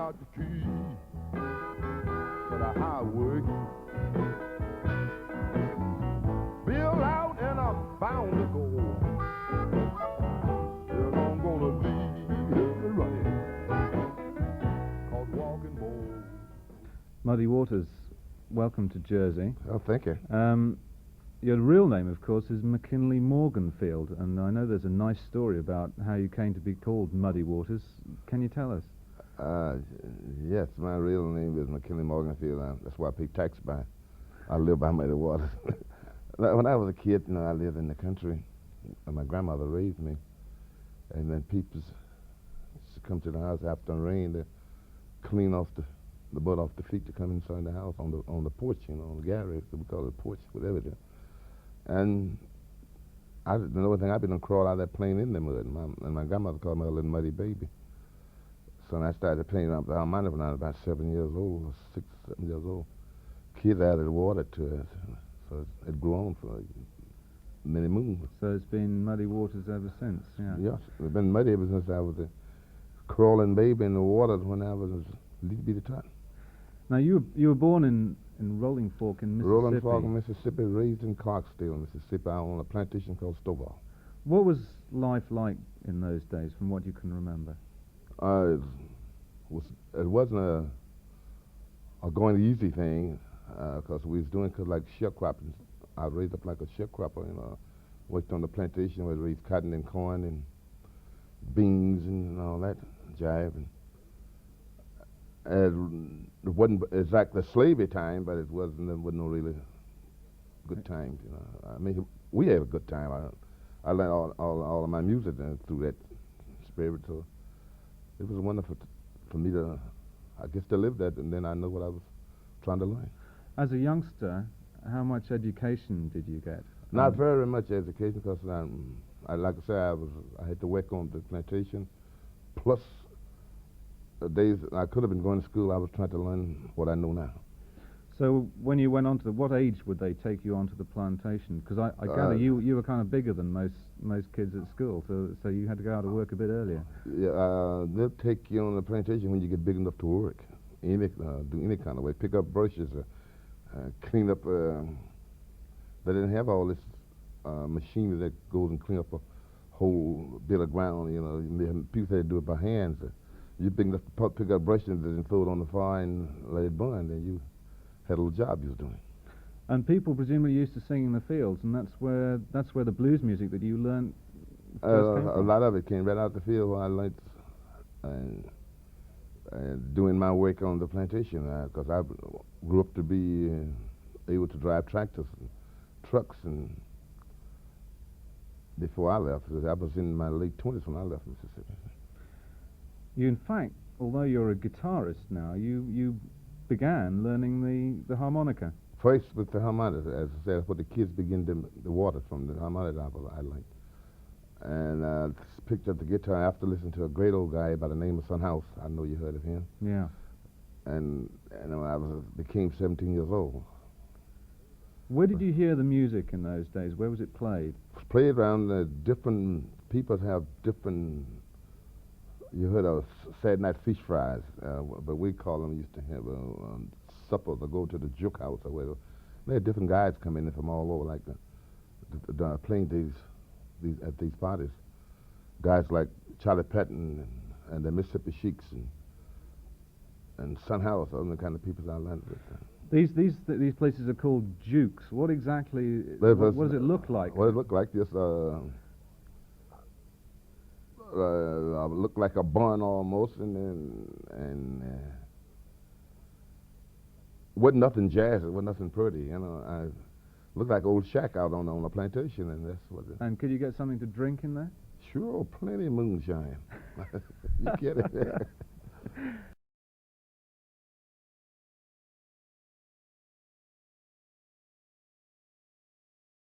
out the tree to the highway. Bill out and I'm bound to go. Well, I'm gonna leave running, 'cause walking more. Muddy Waters, welcome to Jersey. Oh, thank you. Your real name, of course, is McKinley Morganfield, and I know there's a nice story about how you came to be called Muddy Waters. Can you tell us? Yes, my real name is McKinley Morganfield. That's why I pay tax by. I live by Muddy Waters. When I was a kid, I lived in the country, and my grandmother raised me. And then people used to come to the house after the rain to clean off the mud off the feet to come inside the house on the porch, on the gallery. We call it porch, whatever it is. And the only thing I've been crawl out of that playing in the mud. And my grandmother called me a little muddy baby. So when I started playing up the harmonica when I was about 7 years old, or 6, 7 years old, kids added water to it. So it grew on for many moons. So it's been Muddy Waters ever since, yeah. Yes, it's been muddy ever since I was a crawling baby in the water when I was a little bitty tot. Now, you were born in Rolling Fork in Mississippi. Rolling Fork, Mississippi, raised in Clarksdale, Mississippi, out on a plantation called Stovall. What was life like in those days, from what you can remember? It wasn't a going easy thing, because we was doing like sharecropping. I was raised up like a sharecropper, worked on the plantation where we raised cotton and corn and beans and all that jive. And it wasn't exactly slavery time, but it wasn't no really good times. I mean, we had a good time. I learned all of my music through that spirit. So it was wonderful for me to, I guess, to live that, and then I know what I was trying to learn. As a youngster, how much education did you get? Not very much education, because like I said, I had to work on the plantation. Plus, the days I could have been going to school, I was trying to learn what I know now. So when you went on to what age would they take you onto the plantation? Because I gather you were kind of bigger than most kids at school, so you had to go out to work a bit earlier. Yeah, they'll take you on the plantation when you get big enough to work, do any kind of work, pick up brushes, clean up. They didn't have all this machinery that goes and clean up a whole bit of ground. People had to do it by hands. You big enough to pick up brushes and throw it on the fire and let it burn, then you had a little job you was doing. And people presumably used to sing in the fields, and that's where the blues music that you learned first came from. A lot of it came right out the field where I learned doing my work on the plantation, because I grew up to be able to drive tractors and trucks, and before I left, I was in my late 20s when I left Mississippi. You, in fact, although you're a guitarist now, you began learning the harmonica. First with the harmonica, as I said, what the kids begin to water from the harmonica I liked. And picked up the guitar after listening to a great old guy by the name of Son House. I know you heard of him. Yeah. And I became 17 years old. Where did you hear the music in those days? Where was it played? It was played around different people have different. You heard of Saturday night fish fries, but we call them, used to have supper to go to the juke house or whatever. They had different guys come in from all over, like playing at these parties. Guys like Charlie Patton and the Mississippi Sheiks and Son House, all the kind of people I learned with. These places are called jukes. What exactly? What does it look like? What it looked like, just looked like a barn almost, and wasn't nothing jazzy, wasn't nothing pretty. I looked like old shack out on the plantation, and that's what. And could you get something to drink in there? Sure, plenty of moonshine. You get it.